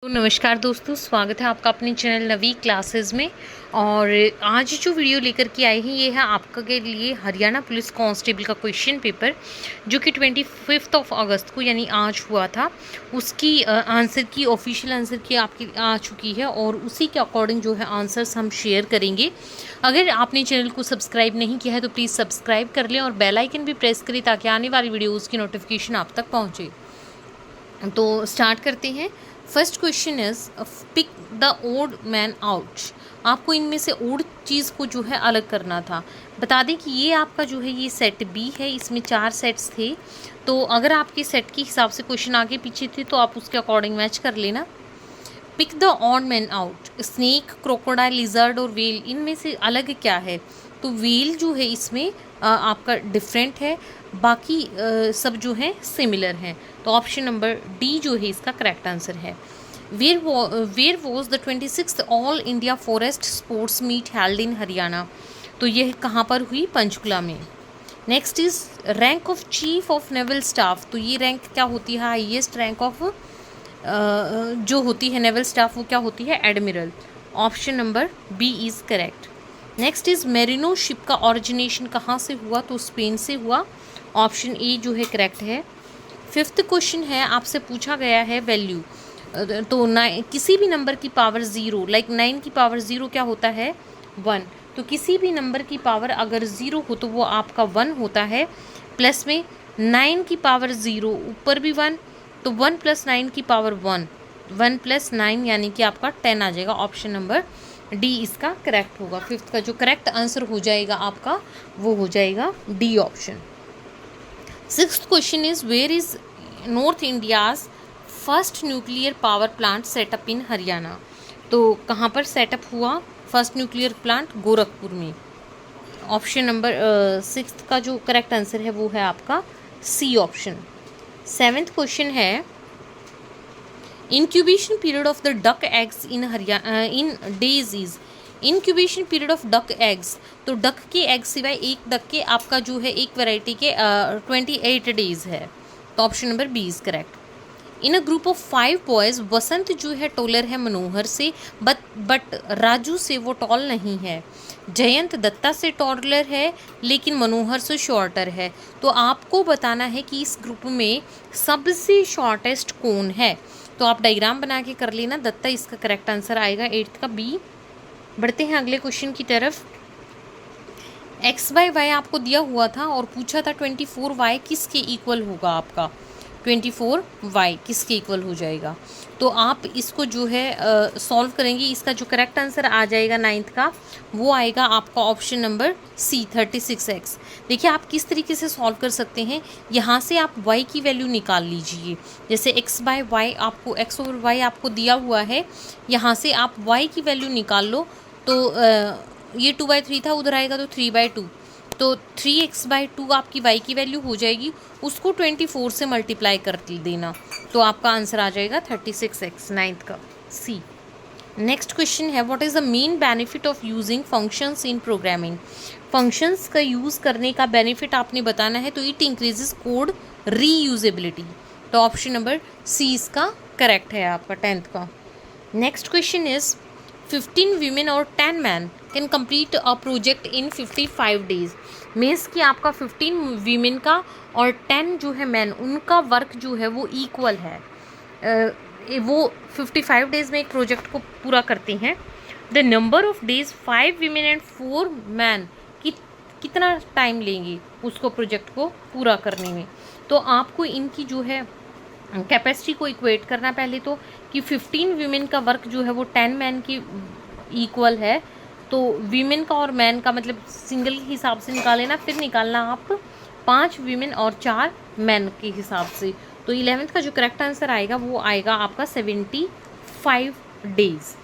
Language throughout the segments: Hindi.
तो नमस्कार दोस्तों, स्वागत है आपका अपने चैनल नवी क्लासेस में। और आज जो वीडियो लेकर के आए हैं ये है आपका के लिए हरियाणा पुलिस कांस्टेबल का क्वेश्चन पेपर, जो कि 25 अगस्त को यानी आज हुआ था। उसकी आंसर की ऑफिशियल आंसर की आपकी आ चुकी है और उसी के अकॉर्डिंग जो है आंसर्स हम शेयर करेंगे। अगर आपने चैनल को सब्सक्राइब नहीं किया है तो प्लीज़ सब्सक्राइब कर लें और बेल आइकन भी प्रेस करें ताकि आने वाली वीडियोज़ की नोटिफिकेशन आप तक पहुँचे। तो स्टार्ट करते हैं। First question is pick the odd man out. आपको इनमें से ओड चीज़ को जो है अलग करना था। बता दें कि ये आपका जो है ये सेट बी है, इसमें 4 सेट्स थे। तो अगर आपके सेट के हिसाब से क्वेश्चन आगे पीछे थे तो आप उसके अकॉर्डिंग मैच कर लेना। Pick the odd man out. Snake, crocodile, lizard और वेल, इनमें से अलग क्या है? तो वेल जो है इसमें आपका डिफरेंट है, बाकी सब जो है सिमिलर हैं। तो ऑप्शन नंबर डी जो है इसका करेक्ट आंसर है। Where was the 26th all India forest sports meet held in Haryana. तो यह कहाँ पर हुई? पंचकुला में। Next is rank of chief of naval staff. तो ये रैंक क्या होती है? हाईएस्ट रैंक ऑफ जो होती है नेवल स्टाफ वो क्या होती है? Admiral. Option number B is correct. Next is merino sheep का ओरिजिनेशन कहाँ से हुआ? तो स्पेन से हुआ। ऑप्शन ए जो है करेक्ट है। फिफ्थ क्वेश्चन है, आपसे पूछा गया है वैल्यू। तो किसी भी नंबर की पावर 0, लाइक 9 की पावर 0 क्या होता है? 1। तो किसी भी नंबर की पावर अगर 0 हो तो वो आपका 1 होता है। प्लस में 9 की पावर 0 ऊपर भी 1, तो 1 + 9 की पावर 1, 1 + 9 यानी कि आपका 10 आ जाएगा। ऑप्शन नंबर डी इसका करेक्ट होगा। फिफ्थ का जो करेक्ट आंसर हो जाएगा आपका वो हो जाएगा D option. Sixth question is where is north India's first nuclear power plant setup in Haryana. तो कहाँ पर सेटअप हुआ फर्स्ट न्यूक्लियर प्लांट? गोरखपुर में। ऑप्शन नंबर सिक्स्थ का जो करेक्ट आंसर है वो है आपका सी ऑप्शन। सेवेंथ क्वेश्चन है incubation period of the duck eggs in Haryana in days is. Incubation period of duck eggs, तो डक के एग सिवाय एक डक के आपका जो है एक वैरायटी के 28 डेज है। तो option number B is correct. In a group of 5 boys, Vasant जो है टॉलर है मनोहर से, बट राजू से वो टॉल नहीं है। जयंत दत्ता से टॉलर है लेकिन मनोहर से शॉर्टर है। तो आपको बताना है कि इस ग्रुप में सबसे शॉर्टेस्ट कौन है। तो आप डायग्राम बना के कर लेना। दत्ता इसका करेक्ट आंसर आएगा 8th का बी। बढ़ते हैं अगले क्वेश्चन की तरफ। XY आपको दिया हुआ था और पूछा था 24Y किसके इक्वल होगा आपका? 24Y किसके इक्वल हो जाएगा? तो आप इसको जो है सॉल्व करेंगे। इसका जो करेक्ट आंसर आ जाएगा 9th का वो आएगा आपका ऑप्शन नंबर सी 36X। देखिए आप किस तरीके से सॉल्व कर सकते हैं। यहाँ से आप Y की वैल्यू निकाल लीजिए। जैसे XY आपको X/Y आपको दिया हुआ है, यहाँ से आप Y की वैल्यू निकाल लो। तो ये 2/3 था, उधर आएगा तो 3/2। तो 3x/2 आपकी y की वैल्यू हो जाएगी। उसको 24 से मल्टीप्लाई कर देना तो आपका आंसर आ जाएगा 36x, 9th का सी। नेक्स्ट क्वेश्चन है what is the main benefit of using functions in programming. Functions का यूज़ करने का बेनिफिट आपने बताना है। तो इट इंक्रीजेस कोड रीयूजेबिलिटी। तो ऑप्शन नंबर सी इसका करेक्ट है आपका 10th का। नेक्स्ट क्वेश्चन इज 15 वीमेन और 10 man can complete a project in 55 days. Means कि आपका 15 वीमेन का और 10 जो है मैन, उनका वर्क जो है वो इक्वल है। वो 55 डेज में एक प्रोजेक्ट को पूरा करते हैं। The number of days 5 women and 4 man कितना टाइम लेंगे उसको प्रोजेक्ट को पूरा करने में। तो आपको इनकी जो है कैपेसिटी को इक्वेट करना पहले तो कि 15 वीमेन का वर्क जो है वो 10 मैन की इक्वल है। तो वीमेन का और मैन का मतलब सिंगल के हिसाब से निकाले ना, फिर निकालना आप 5 वीमेन और 4 मैन के हिसाब से। तो 11th का जो करेक्ट आंसर आएगा वो आएगा आपका 75 डेज।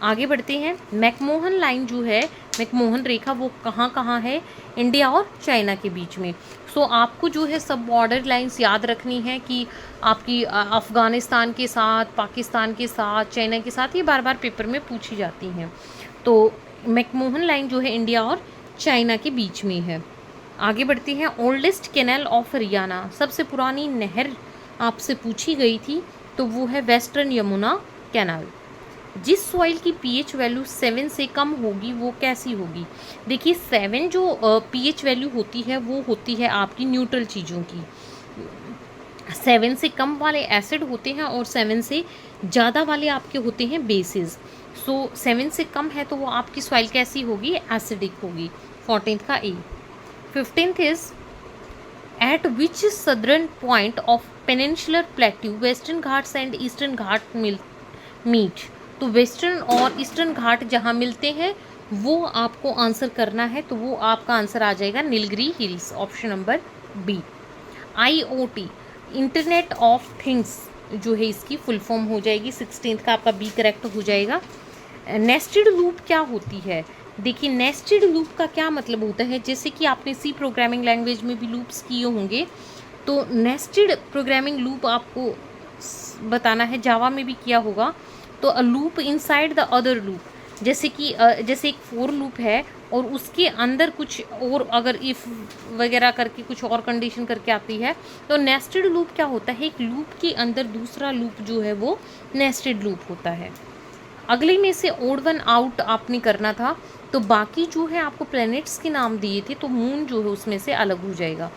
आगे बढ़ते हैं। मैकमोहन लाइन जो है, मैकमोहन रेखा, वो कहाँ है? इंडिया और चाइना के बीच में। सो आपको जो है सब बॉर्डर लाइंस याद रखनी है कि आपकी अफ़गानिस्तान के साथ, पाकिस्तान के साथ, चाइना के साथ, ये बार बार पेपर में पूछी जाती हैं। तो मैकमोहन लाइन जो है इंडिया और चाइना के बीच में है। आगे बढ़ते हैं। ओल्डेस्ट कैनाल ऑफ हरियाणा, सबसे पुरानी नहर आपसे पूछी गई थी तो वो है वेस्टर्न यमुना कैनाल। जिस सॉइल की पीएच वैल्यू 7 से कम होगी वो कैसी होगी? देखिए 7 जो पीएच वैल्यू होती है वो होती है आपकी न्यूट्रल चीज़ों की। 7 से कम वाले एसिड होते हैं और 7 से ज़्यादा वाले आपके होते हैं बेसिस। सो 7 से कम है तो वो आपकी सॉइल कैसी होगी? एसिडिक होगी। 14th का A. 15th is at which southern point of peninsular plateau western Ghats and eastern Ghat meet. तो वेस्टर्न और ईस्टर्न घाट जहाँ मिलते हैं वो आपको आंसर करना है, तो वो आपका आंसर आ जाएगा Nilgiri hills, option number B. IoT internet of things जो है इसकी फुल फॉर्म हो जाएगी। 16th का आपका बी करेक्ट हो जाएगा। नेस्टेड लूप क्या होती है? देखिए नेस्टेड लूप का क्या मतलब होता है, जैसे कि आपने सी प्रोग्रामिंग लैंग्वेज में भी लूप्स किए होंगे, तो नेस्टेड प्रोग्रामिंग लूप आपको बताना है, जावा में भी किया होगा। तो a loop inside the other loop, जैसे कि जैसे एक फोर लूप है और उसके अंदर कुछ और अगर इफ़ वगैरह करके कुछ और कंडीशन करके आती है, तो नेस्टेड लूप क्या होता है? एक लूप के अंदर दूसरा लूप जो है वो नेस्टेड लूप होता है। अगले में से ओड वन आउट आपने करना था, तो बाकी जो है आपको प्लैनेट्स के नाम दिए थे, तो मून जो है उसमें से अलग हो जाएगा।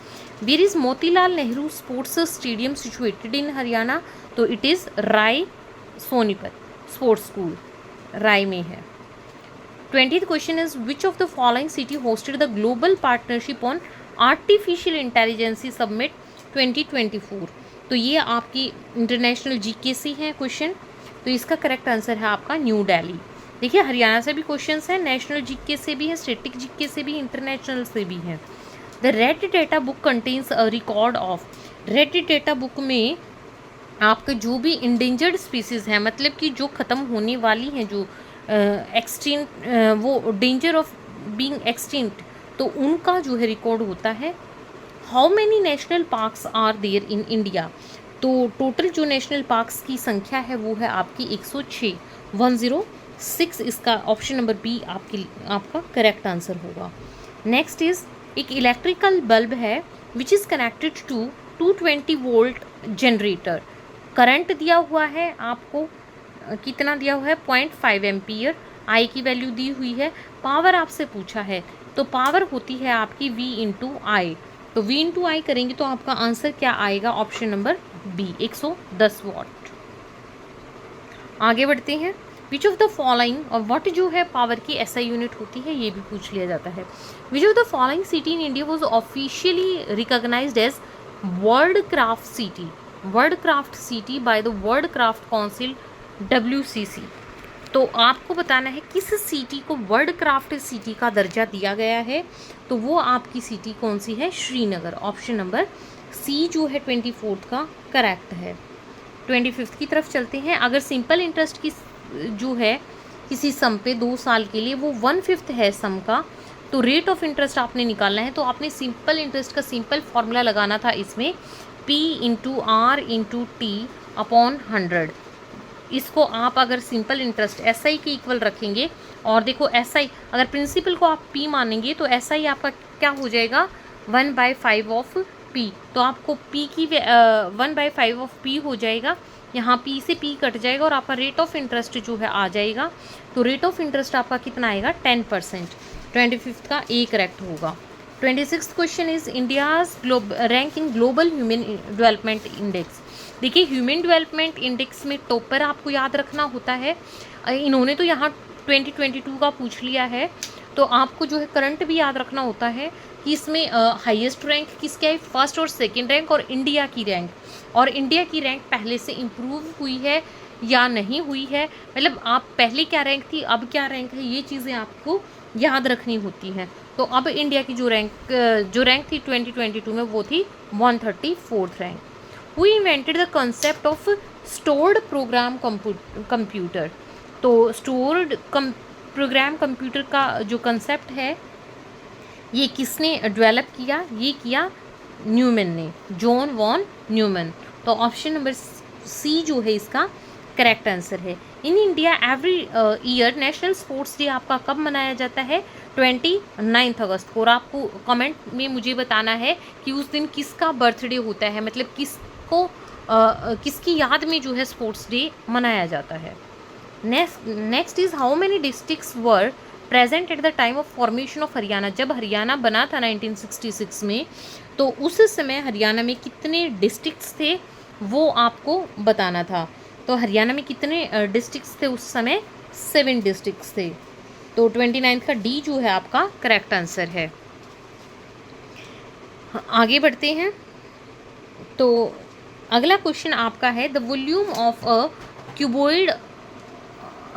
Where is Motilal Nehru sports stadium situated in Haryana? तो it is Rai Sonipat sports school, Rai में है। 20th question is which of the following city hosted the global partnership on artificial intelligence summit 2024? तो ये आपकी इंटरनेशनल जीके से है क्वेश्चन, तो इसका करेक्ट आंसर है आपका न्यू दिल्ली। देखिए हरियाणा से भी क्वेश्चंस हैं, नेशनल जीके से भी है, स्टैटिक जीके से भी, इंटरनेशनल से भी है। The red data book contains a record of, red data book में आपके जो भी इंडेंजर्ड स्पीसीज़ हैं, मतलब कि जो ख़त्म होने वाली हैं, जो एक्सटिंक्ट वो डेंजर ऑफ बीइंग एक्सटिंक्ट, तो उनका जो है रिकॉर्ड होता है। How many national parks are there in India? तो टोटल जो नेशनल पार्क्स की संख्या है वो है आपकी 106, 106 इसका ऑप्शन नंबर बी आपका करेक्ट आंसर होगा। नेक्स्ट इज एक इलेक्ट्रिकल बल्ब है which is connected to 220 volt generator. Current दिया हुआ है आपको, कितना दिया हुआ है? 0.5 एम्पियर। आई की वैल्यू दी हुई है। पावर आपसे पूछा है, तो पावर होती है आपकी V इंटू आई। तो V इंटू आई करेंगे तो आपका आंसर क्या आएगा? Option number B, 110 watt. आगे बढ़ते हैं। विच ऑफ द फॉलोइंग, और व्हाट जो है पावर की SI यूनिट होती है, ये भी पूछ लिया जाता है। Which of the following city in India was officially recognised as world craft city? World craft city by the world craft council WCC। तो आपको बताना है किस सिटी को वर्ल्ड क्राफ्ट सिटी का दर्जा दिया गया है, तो वो आपकी सिटी कौन सी है? श्रीनगर, ऑप्शन नंबर सी जो है 24th का करेक्ट है। 25th की तरफ चलते हैं। अगर सिंपल इंटरेस्ट की जो है किसी सम पे 2 साल के लिए वो 1/5 है सम का, तो रेट ऑफ इंटरेस्ट आपने निकालना है, तो आपने सिंपल इंटरेस्ट का सिंपल फॉर्मूला लगाना था इसमें, P into R into T upon 100। इसको आप अगर सिंपल इंटरेस्ट SI के इक्वल रखेंगे, और देखो SI अगर प्रिंसिपल को आप P मानेंगे तो SI आपका क्या हो जाएगा? 1/5 ऑफ P। तो आपको P की 1/5 ऑफ P हो जाएगा, यहाँ P से P कट जाएगा और आपका रेट ऑफ इंटरेस्ट जो है आ जाएगा। तो रेट ऑफ इंटरेस्ट आपका कितना आएगा? 10%। 25th का ए करेक्ट होगा। 26th question is India's rank in global human development index. देखिए ह्यूमन डेवलपमेंट इंडेक्स में टॉपर आपको याद रखना होता है। इन्होंने तो यहाँ 2022 का पूछ लिया है, तो आपको जो है करंट भी याद रखना होता है कि इसमें हाईएस्ट रैंक किसका है? फर्स्ट और सेकंड रैंक, और इंडिया की रैंक, और इंडिया की रैंक पहले से इम्प्रूव हुई है या नहीं हुई है, मतलब आप पहले क्या रैंक थी अब क्या रैंक है, ये चीज़ें आपको याद रखनी होती हैं। तो अब इंडिया की जो रैंक थी 2022 में वो थी 134th rank. Who invented the concept of stored program computer? तो स्टोर्ड प्रोग्राम कंप्यूटर का जो कंसेप्ट है ये किसने डेवलप किया? ये किया न्यूमैन ने, जॉन वॉन न्यूमैन। तो ऑप्शन नंबर सी जो है इसका करेक्ट आंसर है। In India every year national sports day आपका कब मनाया जाता है? 29 अगस्त को। और आपको कमेंट में मुझे बताना है कि उस दिन किसका बर्थडे होता है, मतलब किसको किसकी याद में जो है स्पोर्ट्स डे मनाया जाता है। Next is how many districts were present at the time of formation of Haryana. जब हरियाणा बना था 1966 में, तो उस समय हरियाणा में कितने डिस्ट्रिक्ट्स थे वो आपको बताना था। तो हरियाणा में कितने डिस्ट्रिक्ट्स थे उस समय? 7 डिस्ट्रिक्ट्स थे। तो 29 का डी जो है आपका करेक्ट आंसर है। आगे बढ़ते हैं। तो अगला क्वेश्चन आपका है the volume of a cuboid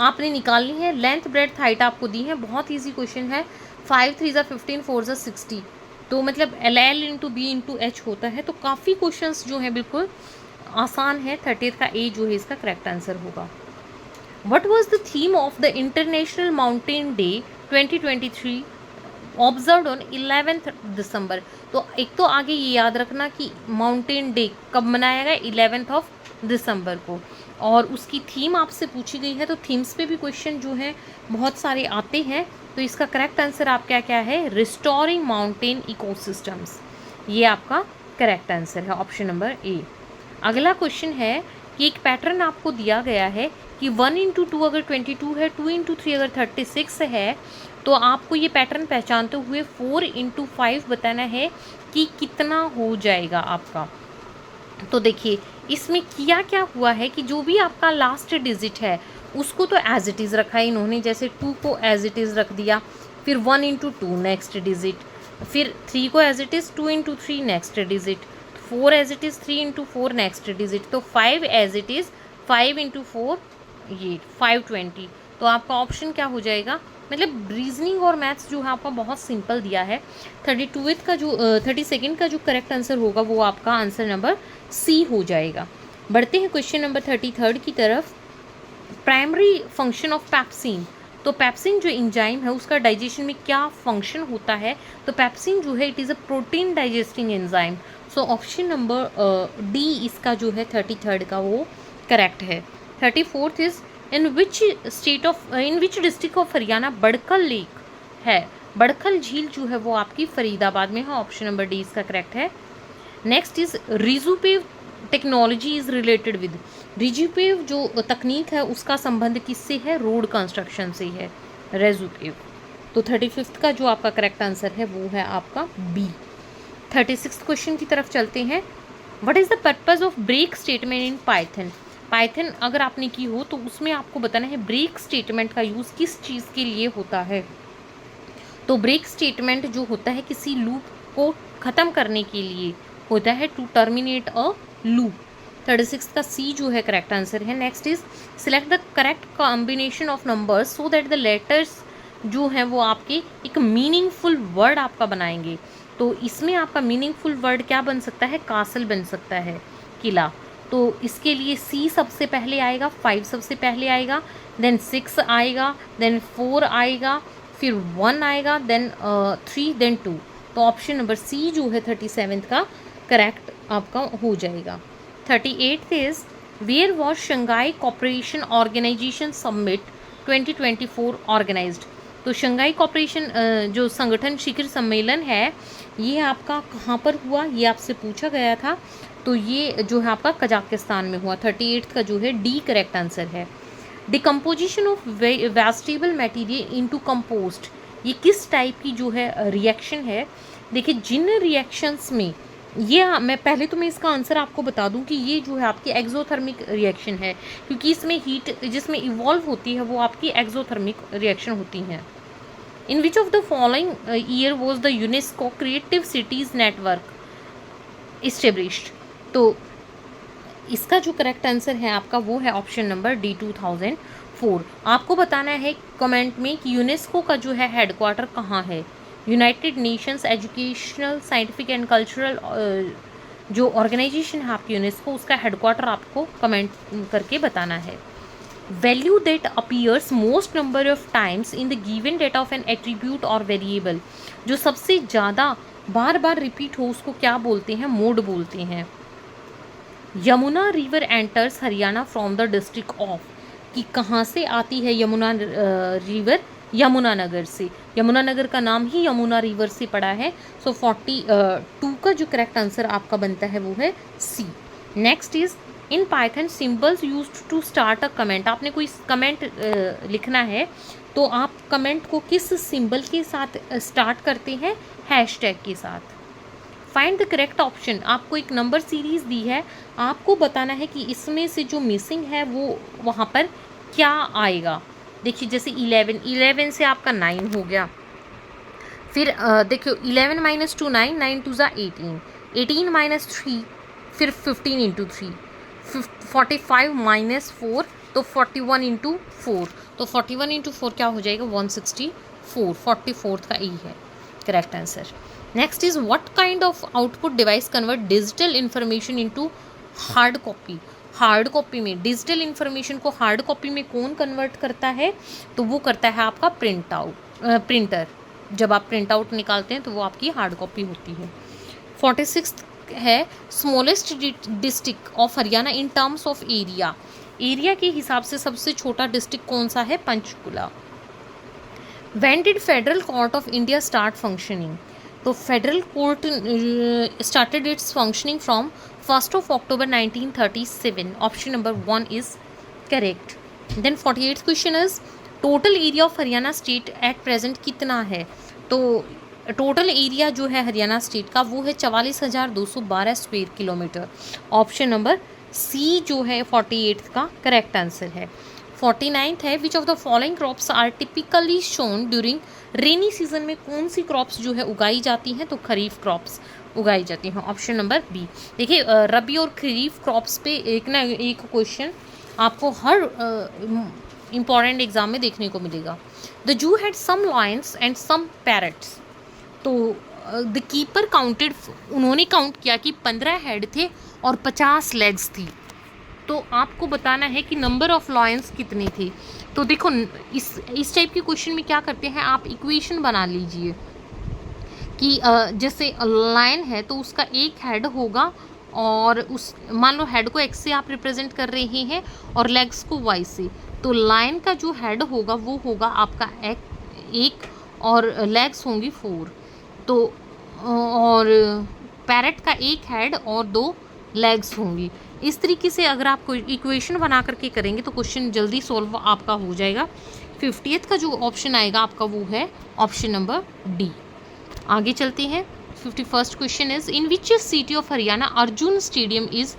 आपने निकालनी है। लेंथ ब्रेड्थ हाइट आपको दी है, बहुत इजी क्वेश्चन है। 5 3 15 4 60, तो मतलब LL into B into H होता है। तो काफ़ी क्वेश्चंस जो है बिल्कुल आसान है। 30 का ए जो है इसका करेक्ट आंसर होगा। What was the theme of the international mountain day 2023 observe on 11 दिसंबर। तो एक तो आगे ये याद रखना कि माउंटेन डे कब मनाया गया, 11 दिसंबर को, और उसकी थीम आपसे पूछी गई है। तो थीम्स पे भी क्वेश्चन जो है बहुत सारे आते हैं। तो इसका करेक्ट आंसर आप क्या है? रिस्टोरिंग माउंटेन इकोसिस्टम्स, ये आपका करेक्ट आंसर है, ऑप्शन नंबर ए। अगला क्वेश्चन है कि एक पैटर्न आपको दिया गया है कि 1 इंटू 2 अगर 22 है, 2 इंटू 3 अगर 36 है, तो आपको ये पैटर्न पहचानते हुए 4 इंटू 5 बताना है कि कितना हो जाएगा आपका। तो देखिए इसमें किया क्या हुआ है कि जो भी आपका लास्ट डिजिट है उसको तो एज इट इज़ रखा है इन्होंने, जैसे 2 को एज इट इज़ रख दिया, फिर 1 इंटू 2 नेक्स्ट डिजिट, फिर 3 को as it is 2 into 3 next digit, 4 as it is 3 into 4 next digit, तो 5 एज इट इज़ 5 इंटू 4 ये 520। तो आपका ऑप्शन क्या हो जाएगा? मतलब रीजनिंग और मैथ्स जो है आपका बहुत सिंपल दिया है। 32 का जो 32 का जो करेक्ट आंसर होगा वो आपका आंसर नंबर सी हो जाएगा। बढ़ते हैं क्वेश्चन नंबर 33 की तरफ। Primary function of pepsin. तो पैप्सिन जो एंजाइम है उसका डाइजेशन में क्या फंक्शन होता है? तो पैप्सिन जो है it is a protein digesting enzyme. So option number D इसका जो है 33 का वो करेक्ट है। 34 is in which district of Haryana Badkhal lake है? बड़खल झील जो है वो आपकी फरीदाबाद में है, ऑप्शन नंबर डी इसका करेक्ट है। Next is Rejupave technology is related with. Rejupave जो तकनीक है उसका संबंध किससे है? रोड कंस्ट्रक्शन से है, रेजुपेव। तो 35 का जो आपका करेक्ट आंसर है वो है आपका बी। 36 क्वेश्चन की तरफ चलते हैं। What is the purpose of break statement in Python? Python अगर आपने की हो तो उसमें आपको बताना है ब्रेक स्टेटमेंट का यूज़ किस चीज़ के लिए होता है। तो ब्रेक स्टेटमेंट जो होता है किसी लूप को ख़त्म करने के लिए होता है, टू टर्मिनेट अ लूप। 36 का सी जो है करेक्ट आंसर है। Next is select the correct combination of numbers so that the letters जो हैं वो आपके एक मीनिंगफुल वर्ड आपका बनाएंगे। तो इसमें आपका मीनिंगफुल वर्ड क्या बन सकता है? कासल बन सकता है, किला। तो इसके लिए सी सबसे पहले आएगा, 5 सबसे पहले आएगा, देन 6 आएगा, देन 4 आएगा, फिर 1 आएगा, देन 3, देन 2। तो ऑप्शन नंबर सी जो है 37 का करेक्ट आपका हो जाएगा। 38 is where was Shanghai cooperation organisation summit 2024 organised. तो शंघाई कॉपरेशन जो संगठन शिखर सम्मेलन है ये आपका कहाँ पर हुआ, ये आपसे पूछा गया था। तो ये जो है आपका कजाकिस्तान में हुआ। 38 का जो है डी करेक्ट आंसर है। Decomposition of vegetable material into compost, ये किस टाइप की जो है रिएक्शन है? देखिए जिन रिएक्शंस में ये मैं पहले तो मैं इसका आंसर आपको बता दूं कि ये जो है आपकी एक्सोथर्मिक रिएक्शन है, क्योंकि इसमें हीट जिसमें इवॉल्व होती है वो आपकी एक्सोथर्मिक रिएक्शन होती हैं। In which of the following year was the UNESCO creative cities network established? तो इसका जो करेक्ट आंसर है आपका वो है ऑप्शन नंबर डी 2004। आपको बताना है कमेंट में कि यूनेस्को का जो है हेडक्वार्टर कहाँ है। United Nations educational scientific and cultural जो ऑर्गेनाइजेशन है आपकी यूनेस्को, उसका हेडक्वार्टर आपको कमेंट करके बताना है। Value that appears most number of times in the given data of N attribute और वेरिएबल, जो सबसे ज़्यादा बार बार रिपीट हो उसको क्या बोलते हैं? मोड बोलते हैं। Yamuna river enters Haryana from the district of, कि कहाँ से आती है यमुना रिवर? यमुनानगर से। यमुनानगर का नाम ही यमुना रिवर से पड़ा है। सो 42 का जो करेक्ट आंसर आपका बनता है वो है C. Next is in Python symbols used to start a comment. आपने कोई कमेंट लिखना है तो आप कमेंट को किस सिंबल के साथ स्टार्ट करते हैं? हैशटैग के साथ। Find the correct option. आपको एक नंबर सीरीज दी है, आपको बताना है कि इसमें से जो मिसिंग है वो वहाँ पर क्या आएगा। देखिए जैसे 11 से आपका 9 हो गया, फिर देखियो 11 माइनस 2 9, 9 2 ज़ा 18, 18 माइनस 3, फिर 15 इंटू 3, 45 माइनस 4, तो 41 इंटू 4, तो 41 इंटू 4 क्या हो जाएगा? 164, 44 का ई है correct answer. Next is what kind of output device convert digital information into hard copy. Hard copy में डिजिटल इंफॉर्मेशन को हार्ड कॉपी में कौन कन्वर्ट करता है? तो वो करता है आपका प्रिंटर। जब आप प्रिंट आउट निकालते हैं तो वो आपकी हार्ड कॉपी होती है। 46 है smallest district of Haryana in terms of area. Area के हिसाब से सबसे छोटा डिस्ट्रिक्ट कौन सा है? Panchkula. When did Federal Court of India start functioning? तो Federal Court started its functioning from 1 October 1937। Option number 1 is correct. Then 48th question is total area of Haryana state at present कितना है? तो टोटल एरिया जो है हरियाणा स्टेट का वो है 44,212 square kilometre. Option number C जो है 48th का करेक्ट आंसर है। 49th है which of the following crops are typically sown during rainy season में कौन सी क्रॉप्स जो है उगाई जाती हैं? तो खरीफ क्रॉप्स उगाई जाती हैं। Option number B. देखिए रबी और खरीफ क्रॉप्स पे एक ना एक क्वेश्चन आपको हर इम्पॉर्टेंट एग्जाम में देखने को मिलेगा। The zoo had some lions and some parrots. तो द कीपर काउंटेड, उन्होंने काउंट किया कि 15 हेड थे और 50 लेग्स थी। तो आपको बताना है कि नंबर ऑफ लॉयंस कितने थे। तो देखो इस टाइप के क्वेश्चन में क्या करते हैं, आप इक्वेशन बना लीजिए कि जैसे लायन है तो उसका एक हेड होगा और उस मान लो हेड को एक्स से आप रिप्रेजेंट कर रहे हैं और लेग्स को वाई से, तो लायन का जो हेड होगा वो होगा आपका एक और लेग्स होंगी 4। तो और पैरेट का एक हेड और 2 लेग्स होंगी। इस तरीके से अगर आप कोई इक्वेशन बना करके करेंगे तो क्वेश्चन जल्दी सॉल्व आपका हो जाएगा। 50th का जो ऑप्शन आएगा आपका वो है ऑप्शन नंबर डी। आगे चलते हैं। 51st question is in which city of Haryana Arjun stadium is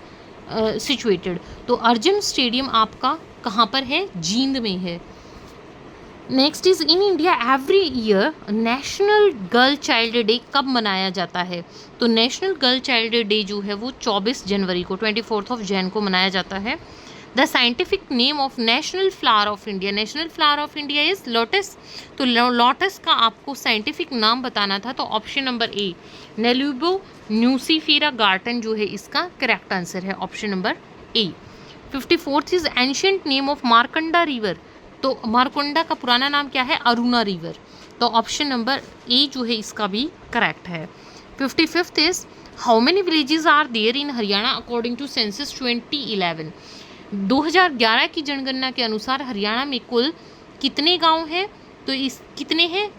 situated. तो अर्जुन स्टेडियम आपका कहाँ पर है? जींद में है। Next is in India every year national girl child day कब मनाया जाता है? तो नेशनल गर्ल चाइल्ड डे जो है वो 24 जनवरी को 24 जैन को मनाया जाता है। The scientific name of national flower of India. National flower of India is lotus. तो लोटस का आपको साइंटिफिक नाम बताना था, तो ऑप्शन नंबर ए नेल्यूबो न्यूसीफेरा गार्टन जो है इसका करेक्ट आंसर है, option number A. 54th is ancient name of Markanda river. तो मारकुंडा का पुराना नाम क्या है? अरुणा रिवर। तो ऑप्शन नंबर ए जो है इसका भी करेक्ट है। 55th is how many villages are there in Haryana according to census 2011। 2011 की जनगणना के अनुसार हरियाणा में कुल कितने गांव हैं? तो इस कितने हैं?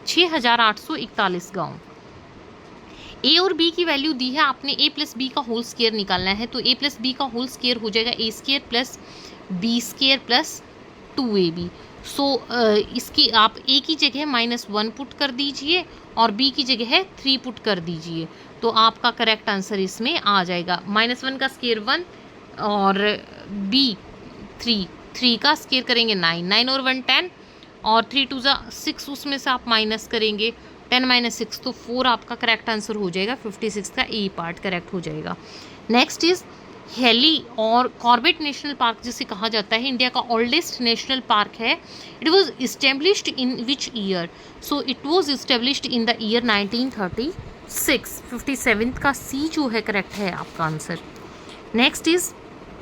6,841 गांव। ए और बी की वैल्यू दी है आपने, ए प्लस बी का होल स्क्वायर निकालना है, तो ए प्लस बी का होल स्क्वायर हो जाएगा A square plus B square plus 2ab। So इसकी आप ए की जगह -1 पुट कर दीजिए और बी की जगह 3 पुट कर दीजिए, तो आपका करेक्ट आंसर इसमें आ जाएगा। -1 का स्क्वायर 1 और बी 3 का स्क्वायर करेंगे 9 और 1 10 और 3 2 6, उसमें से आप माइनस करेंगे 10 - 6 तो 4 आपका करेक्ट आंसर हो जाएगा। 56 का ए पार्ट करेक्ट हो जाएगा। नेक्स्ट इज हेली और कॉर्बेट नेशनल पार्क जिसे कहा जाता है इंडिया का ओल्डेस्ट नेशनल पार्क है। It was established in which year? So it was established in the year 1936। 57th का सी जो है करेक्ट है आपका answer. Next is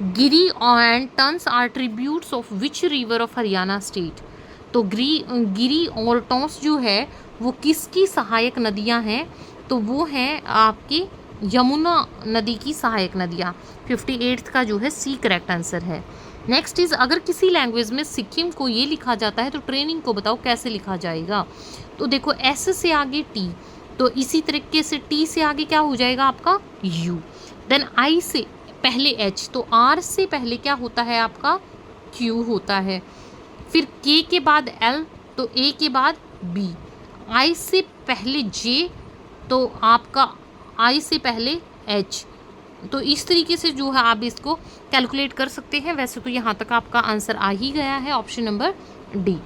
Giri and Tons are tributes of which river of Haryana state. तो गिरी और टॉन्स जो है वो किसकी सहायक नदियां हैं? तो वो हैं आपकी यमुना नदी की सहायक नदियाँ। 58th का जो है सी करेक्ट आंसर है। नेक्स्ट इज अगर किसी लैंग्वेज में सिक्किम को ये लिखा जाता है तो ट्रेनिंग को बताओ कैसे लिखा जाएगा? तो देखो एस से आगे टी, तो इसी तरीके से टी से आगे क्या हो जाएगा आपका यू, देन आई से पहले एच, तो आर से पहले क्या होता है आपका क्यू होता है, फिर के के बाद एल, तो ए के बाद बी, आई से पहले जे, तो आपका आई से पहले एच। तो इस तरीके से जो है आप इसको कैलकुलेट कर सकते हैं। वैसे तो यहाँ तक आपका आंसर आ ही गया है, ऑप्शन नंबर डी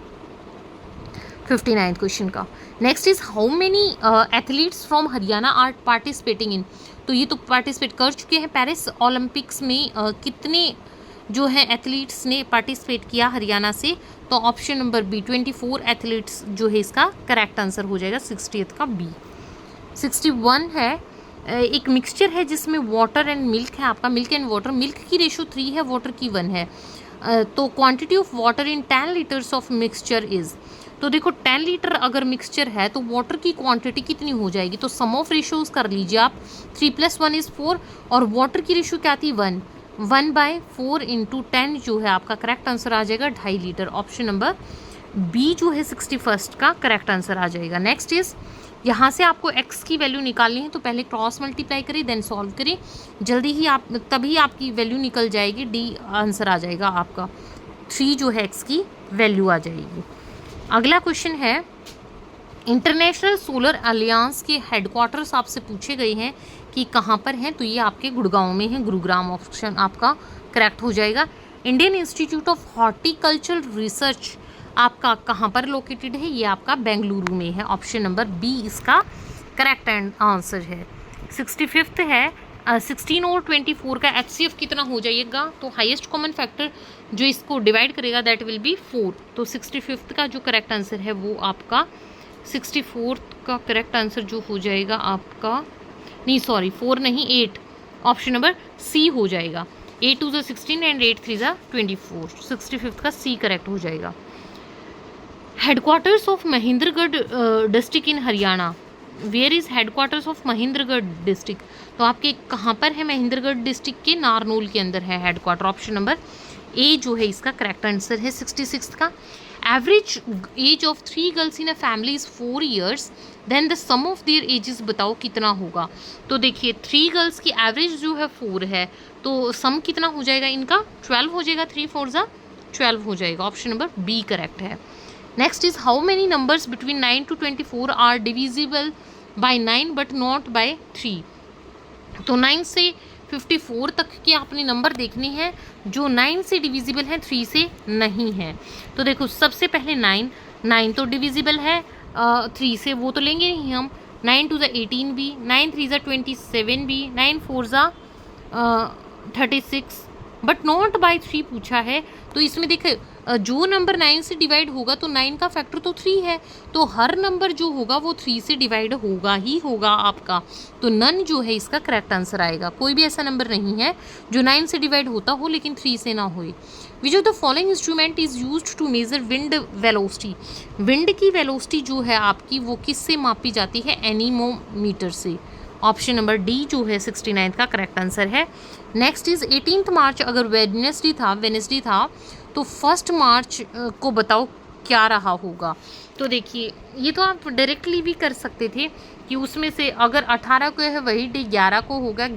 59 क्वेश्चन का। Next is how many athletes from Haryana are participating in, तो ये तो पार्टिसिपेट कर चुके हैं पेरिस ओलंपिक्स में। कितने जो है एथलीट्स ने पार्टिसिपेट किया हरियाणा से, तो ऑप्शन नंबर बी 24 एथलीट्स जो है इसका करेक्ट आंसर हो जाएगा 60th का बी। 61 है, एक मिक्सचर है जिसमें वाटर एंड मिल्क है आपका, मिल्क एंड वाटर, मिल्क की रेशो 3 है, वाटर की 1 है। तो quantity of water in 10 litres of mixture is, तो देखो 10 लीटर अगर मिक्सचर है तो वाटर की क्वांटिटी कितनी हो जाएगी, तो सम ऑफ रेशोज कर लीजिए आप, 3 + 1 = 4, और वाटर की रेशो क्या थी 1, 1/4 × 10 जो है आपका करेक्ट आंसर आ जाएगा 2.5 लीटर। ऑप्शन नंबर बी जो है 61st का करेक्ट आंसर आ जाएगा। नेक्स्ट इज, यहाँ से आपको x की वैल्यू निकालनी है, तो पहले क्रॉस मल्टीप्लाई करें देन सॉल्व करें, जल्दी ही आप तभी आपकी वैल्यू निकल जाएगी, डी आंसर आ जाएगा आपका, 3 जो है x की वैल्यू आ जाएगी। अगला क्वेश्चन है, इंटरनेशनल सोलर अलियांस के हेडक्वार्टर्स आपसे पूछे गए हैं कि कहाँ पर हैं, तो ये आपके गुड़गांव में है, गुरुग्राम ऑप्शन आपका करेक्ट हो जाएगा। Indian institute of horticulture research आपका कहाँ पर लोकेटेड है, ये आपका बेंगलुरु में है, ऑप्शन नंबर बी इसका करेक्ट आंसर है। 65th है, 16 और 24 का HCF कितना हो जाएगा, तो हाईएस्ट कॉमन फैक्टर जो इसको डिवाइड करेगा दैट विल बी 4, तो 65th का जो करेक्ट आंसर है वो आपका 64th का करेक्ट आंसर जो हो जाएगा आपका, नहीं सॉरी 4 नहीं 8, ऑप्शन नंबर सी हो जाएगा, 8 2 = 16 एंड 8 3 = 24, 65th का सी करेक्ट हो जाएगा। Headquarters of Mahendragarh district in Haryana, where is headquarters of Mahendragarh district, तो आपके कहाँ पर है, महेंद्रगढ़ डिस्ट्रिक्ट के नारनौल के अंदर है हेडक्वार्टर, ऑप्शन नंबर ए जो है इसका करेक्ट आंसर है 66th का। Average age of 3 girls in a family is 4 years, then the sum of their ages बताओ कितना होगा, तो देखिए 3 गर्ल्स की एवरेज जो है 4 है, तो सम कितना हो जाएगा इनका 12 हो जाएगा, 3 4 = 12 हो जाएगा, ऑप्शन नंबर बी करेक्ट है। Next is how many numbers between 9 to 24 are divisible by 9 but not by 3, तो 9 से 54 तक के आपने नंबर देखने हैं जो 9 से डिविजिबल हैं 3 से नहीं है। तो देखो सबसे पहले 9 तो डिविजिबल है 3 से, वो तो लेंगे नहीं हम, 9 2 = 18 भी, 9 3 = 27 भी, 9 4 = 36, बट नॉट बाय 3 पूछा है, तो इसमें देखिए जो नंबर 9 से डिवाइड होगा तो 9 का फैक्टर तो 3 है, तो हर नंबर जो होगा वो 3 से डिवाइड होगा ही होगा आपका, तो नन जो है इसका करेक्ट आंसर आएगा। कोई भी ऐसा नंबर नहीं है जो 9 से डिवाइड होता हो लेकिन 3 से ना होए। Which of the following instrument is used to measure wind velocity, wind की वेलोसिटी जो है आपकी वो किससे मापी जाती है, एनीमोमीटर से, ऑप्शन नंबर डी जो है 69 का करेक्ट आंसर है। नेक्स्ट इज 18 मार्च अगर वेडनेसडे था तो 1 मार्च को बताओ क्या रहा होगा, तो देखिए ये तो आप डायरेक्टली भी कर सकते थे कि उसमें से अगर 18 को है वही डे 11 को होगा,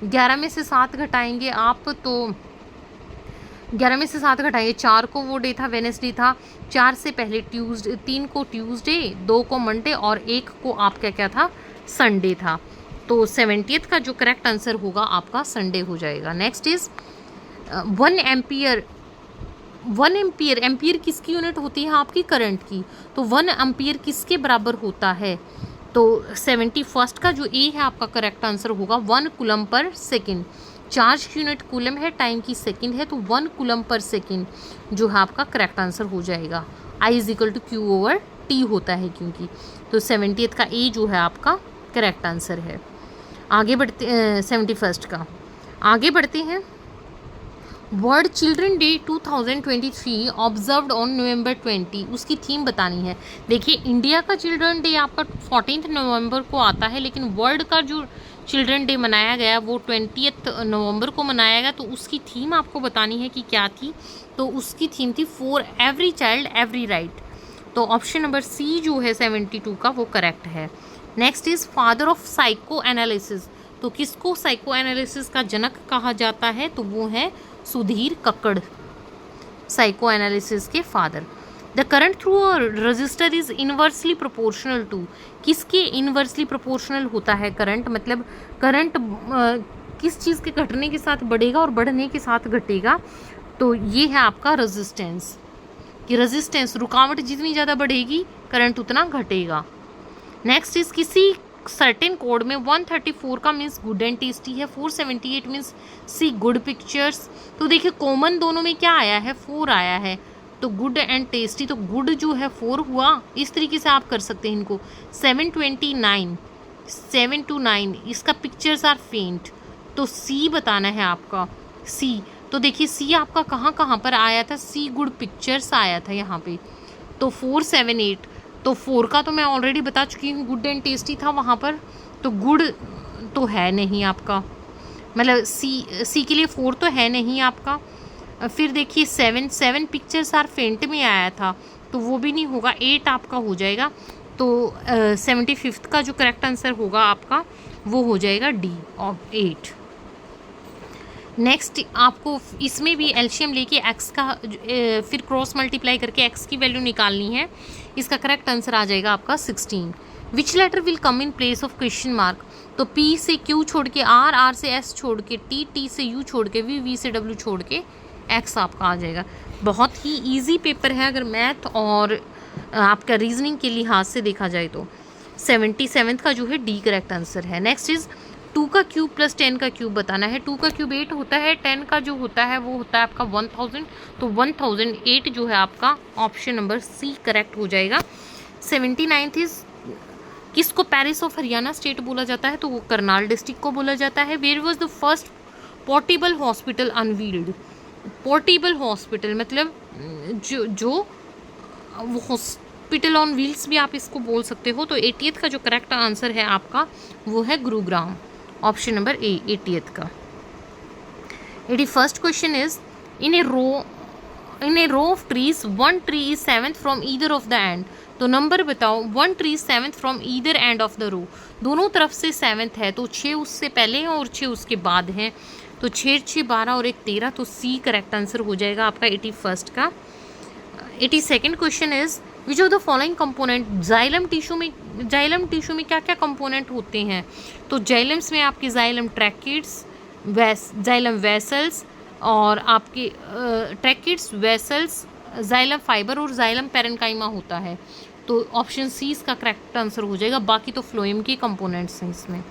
11 में से 7 घटाएंगे आप, तो 11 में से 7 घटाएंगे, 4 को वो डे था वेडनेसडे था, 4 से पहले 3 को ट्यूसडे, 2 को मंडे और 1 को आपका क्या था संडे था, तो 70th का जो करेक्ट आंसर होगा आपका संडे हो जाएगा। Next is 1 ampere, 1 ampere, ampere किसकी यूनिट होती है आपकी करंट की, तो 1 एम्पियर किसके बराबर होता है, तो 71st का जो ए है आपका करेक्ट आंसर होगा 1 कूलम पर सेकेंड, चार्ज की यूनिट कूलम है, टाइम की सेकेंड है, तो 1 कूलम पर सेकेंड जो है आपका करेक्ट आंसर हो जाएगा। I = Q/T होता है क्योंकि, तो 70th का ए जो है आपका करेक्ट आंसर है। आगे बढ़ते 71st का, आगे बढ़ते हैं। World children day 2023 observed on November 20, उसकी थीम बतानी है। देखिए इंडिया का चिल्ड्रन डे आपका 14 नवंबर को आता है, लेकिन वर्ल्ड का जो चिल्ड्रन डे मनाया गया वो 20 नवंबर को मनाया गया, तो उसकी थीम आपको बतानी है कि क्या थी, तो उसकी थीम थी for every child every right, तो ऑप्शन नंबर सी जो है 72 का वो करेक्ट है। Next is father of psycho analysis, तो किसको साइको एनालिसिस का जनक कहा जाता है? तो वो है सुधीर कक्कड़, साइको एनालिसिस के father. The current through a register is inversely proportional to, किसके इनवर्सली प्रोपोर्शनल होता है करंट? मतलब करंट किस चीज़ के घटने के साथ बढ़ेगा और बढ़ने के साथ घटेगा? तो ये है आपका रेजिस्टेंस, कि रेजिस्टेंस रुकावट जितनी ज़्यादा बढ़ेगी करंट उतना घटेगा। नेक्स्ट इज किसी सर्टेन कोड में 134 का मीन्स गुड एंड टेस्टी है, 478 मीन्स सी गुड पिक्चर्स। तो देखिए कॉमन दोनों में क्या आया है? 4 आया है, तो गुड एंड टेस्टी, तो गुड जो है 4 हुआ। इस तरीके से आप कर सकते हैं इनको। 729 इसका पिक्चर्स आर फेंट, तो सी बताना है आपका, सी। तो देखिए सी आपका कहाँ कहाँ पर आया था? सी गुड पिक्चर्स आया था यहाँ पे। तो 478, तो 4 का तो मैं ऑलरेडी बता चुकी हूँ, गुड एंड टेस्टी था वहाँ पर, तो गुड तो है नहीं आपका, मतलब सी के लिए 4 तो है नहीं आपका। फिर देखिए 7 पिक्चर्स आर फेंट में आया था, तो वो भी नहीं होगा, 8 आपका हो जाएगा। तो 75th का जो करेक्ट आंसर होगा आपका वो हो जाएगा डी ऑफ 8। नेक्स्ट आपको इसमें भी एलसीएम लेके एक्स का फिर क्रॉस मल्टीप्लाई करके एक्स की वैल्यू निकालनी है। इसका करेक्ट आंसर आ जाएगा आपका 16। Which letter will come in place of question mark? तो पी से क्यू छोड़ के आर, आर से एस छोड़ के टी, टी से यू छोड़ के वी, वी से डब्ल्यू छोड़ के एक्स आपका आ जाएगा। बहुत ही इजी पेपर है अगर मैथ और आपका रीजनिंग के लिहाज से देखा जाए तो। 77th का जो है डी करेक्ट आंसर है। नेक्स्ट इज 2 का क्यूब प्लस 10 का क्यूब बताना है। 2 का क्यूब 8 होता है, 10 का जो होता है वो होता है आपका 1000, तो 1008 जो है आपका ऑप्शन नंबर सी करेक्ट हो जाएगा। 79th इज किसको पेरिस ऑफ हरियाणा स्टेट बोला जाता है? तो वो करनाल डिस्ट्रिक्ट को बोला जाता है। Where was the first portable hospital unveiled? Portable hospital मतलब जो हॉस्पिटल ऑन व्हील्स भी आप इसको बोल सकते हो। तो 80th का जो करेक्ट आंसर है आपका वो है Gurugram, option number A 80th का। 81st question is in a row of trees one tree is 7th from either of the end. तो नंबर बताओ, 1 tree 7th from either end of the row, दोनों तरफ से 7th है, तो 6 उससे पहले हैं और 6 उसके बाद हैं, तो 6 6 12 और 1 13, तो सी करेक्ट आंसर हो जाएगा आपका 81st का। 82nd question is which of the following component? Xylem tissue में क्या क्या कंपोनेंट होते हैं? तो जाइलम्स में आपके जाइलम ट्रैकिड्स, जाइलम वेसल्स और आपके ट्रैकिड्स, वेसल्स, जाइलम फाइबर और जाइलम पैरेन्काइमा होता है। तो ऑप्शन सी इसका करेक्ट आंसर हो जाएगा। बाकी तो फ्लोएम के कंपोनेंट्स हैं इसमें।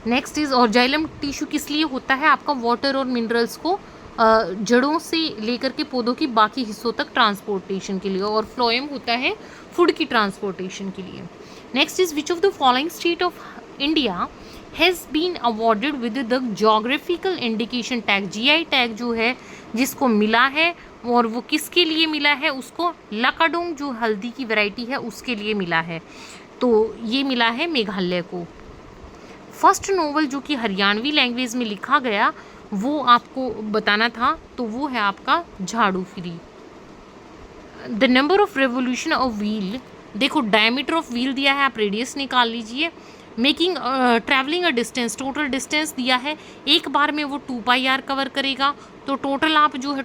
नेक्स्ट इज और जाइलम टिश्यू किस लिए होता है? आपका वाटर और मिनरल्स को जड़ों से लेकर के पौधों की बाकी हिस्सों तक ट्रांसपोर्टेशन के लिए, और फ्लोएम होता है फूड की ट्रांसपोर्टेशन के लिए। Next is which of the following state of India has been awarded with the geographical indication tag? GI tag जो है जिसको मिला है, और वो किसके लिए मिला है? उसको लकाडोंग जो हल्दी की वैरायटी है उसके लिए मिला है, तो ये मिला है मेघालय को। फर्स्ट नोवेल जो कि हरियाणवी लैंग्वेज में लिखा गया वो आपको बताना था, तो वो है आपका झाड़ू free. The number of revolution of wheel, देखो डायमीटर ऑफ व्हील दिया है, आप रेडियस निकाल लीजिए। Making travelling a distance, total distance दिया है, एक बार में वो 2πr कवर करेगा, तो टोटल आप जो है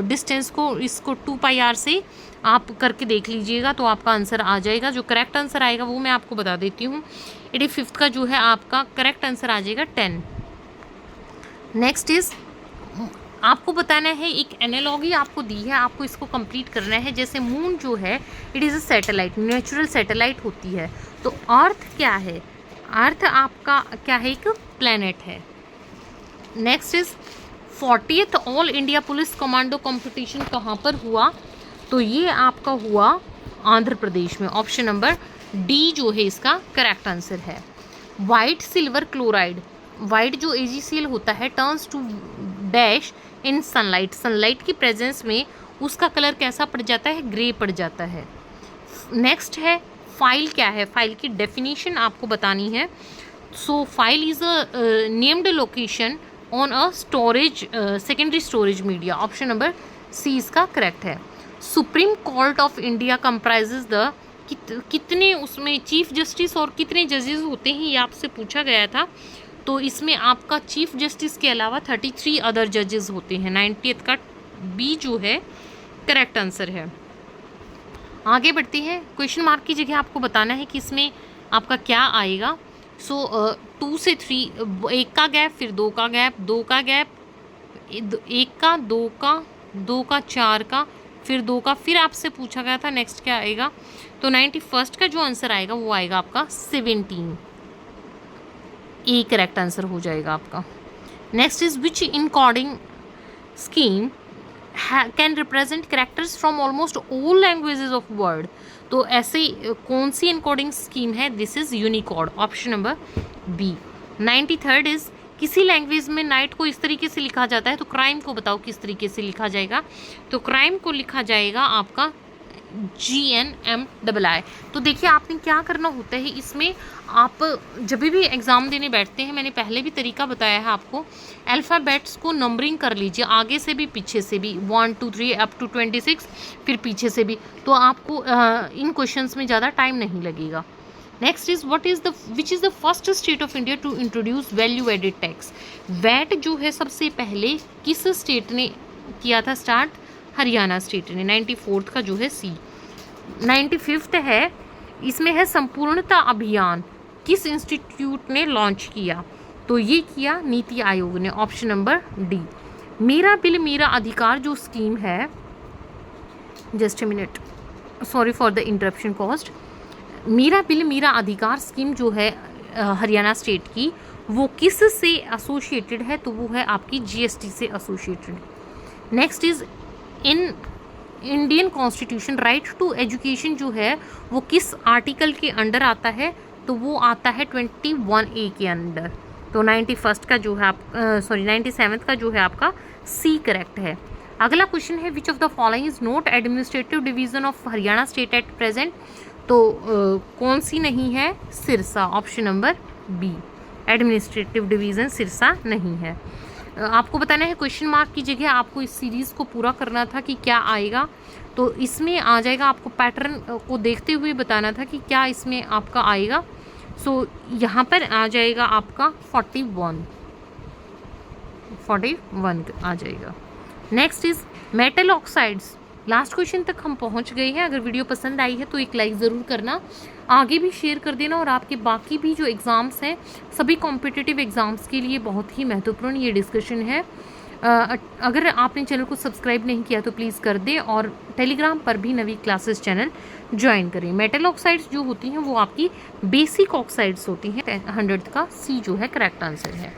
डिस्टेंस को इसको 2πr से आप करके देख लीजिएगा, तो आपका आंसर आ जाएगा। जो करेक्ट आंसर आएगा वो मैं आपको बता देती हूँ। 85th का जो है आपका करेक्ट आंसर आ जाएगा 10। नेक्स्ट इज आपको बताना है, एक एनालॉजी आपको दी है, आपको इसको कंप्लीट करना है। जैसे मून जो है it is a satellite, natural satellite होती है, तो अर्थ क्या है? अर्थ आपका क्या है? एक प्लैनेट है। Next is 40th all India police commando competition कहाँ पर हुआ? तो ये आपका हुआ आंध्र प्रदेश में, ऑप्शन नंबर डी जो है इसका करेक्ट आंसर है। वाइट सिल्वर क्लोराइड, वाइट जो AgCl होता है turns to dash in sunlight, sunlight की प्रेजेंस में उसका कलर कैसा पड़ जाता है? ग्रे पड़ जाता है। नेक्स्ट है फाइल क्या है? फाइल की डेफिनेशन आपको बतानी है। So file is a named location on a storage secondary storage media, option number C इसका करेक्ट है। Supreme Court of India comprises the कितने उसमें चीफ जस्टिस और कितने जजेस होते हैं, ये आपसे पूछा गया था। तो इसमें आपका चीफ जस्टिस के अलावा 33 अदर जजेस होते हैं। 90th का बी जो है करेक्ट आंसर है। आगे बढ़ते हैं। क्वेश्चन मार्क की जगह आपको बताना है कि इसमें आपका क्या आएगा। सो 2 से 3, 1 का गैप, फिर 2 का गैप, 2 का गैप, 1 का, 2 का, 2 का, 4 का, फिर 2 का, फिर आपसे पूछा गया था नेक्स्ट क्या आएगा। तो 91st का जो आंसर आएगा वो आएगा आपका 17, ए करेक्ट आंसर हो जाएगा आपका। Next is which encoding scheme can represent characters from almost all languages of world. तो ऐसे कौन सी इनकोडिंग स्कीम है? This is Unicode, option number B. 93rd is किसी लैंग्वेज में नाइट को इस तरीके से लिखा जाता है, तो क्राइम को बताओ किस तरीके से लिखा जाएगा। तो क्राइम को लिखा जाएगा आपका GNMII। तो देखिए आपने क्या करना होता है इसमें, आप जब भी एग्ज़ाम देने बैठते हैं, मैंने पहले भी तरीका बताया है आपको, अल्फ़ाबेट्स को नंबरिंग कर लीजिए, आगे से भी पीछे से भी, 1 2 3 अप टू 26, फिर पीछे से भी, तो आपको इन क्वेश्चंस में ज़्यादा टाइम नहीं लगेगा। Next is which is the first state of India to introduce value added tax. VAT जो है सबसे पहले किस स्टेट ने किया था स्टार्ट? हरियाणा स्टेट ने। 94th का जो है सी। 95th है, इसमें है संपूर्णता अभियान, किस इंस्टीट्यूट ने लॉन्च किया? तो ये किया नीति आयोग ने, ऑप्शन नंबर डी। मेरा बिल मेरा अधिकार जो स्कीम है, just a minute, sorry for the interruption cost. मेरा बिल मेरा अधिकार स्कीम जो है हरियाणा स्टेट की, वो किस से एसोसिएटेड है? तो वो है आपकी GST से associated. Next is in Indian constitution right to education जो है वो किस आर्टिकल के अंडर आता है? तो वो आता है 21A के अंडर। तो 91st का जो है 97th का जो है आपका सी करेक्ट है। अगला क्वेश्चन है which of the following is not administrative division of Haryana state at present. तो कौन सी नहीं है? Sirsa, option number B. Administrative division Sirsa नहीं है। आपको बताना है क्वेश्चन मार्क की जगह आपको इस सीरीज़ को पूरा करना था कि क्या आएगा। तो इसमें आ जाएगा, आपको पैटर्न को देखते हुए बताना था कि क्या इसमें आपका आएगा। सो यहाँ पर आ जाएगा आपका 41 आ जाएगा। Next is metal oxides. Last question तक हम पहुंच गए हैं। अगर वीडियो पसंद आई है तो एक लाइक ज़रूर करना, आगे भी शेयर कर देना, और आपके बाकी भी जो एग्ज़ाम्स हैं सभी कॉम्पिटिटिव एग्ज़ाम्स के लिए बहुत ही महत्वपूर्ण ये डिस्कशन है। अगर आपने चैनल को सब्सक्राइब नहीं किया तो प्लीज़ कर दें, और टेलीग्राम पर भी नवी क्लासेस चैनल ज्वाइन करें। मेटल ऑक्साइड्स जो होती हैं वो आपकी बेसिक ऑक्साइड्स होती हैं। 100th का सी जो है करेक्ट आंसर है।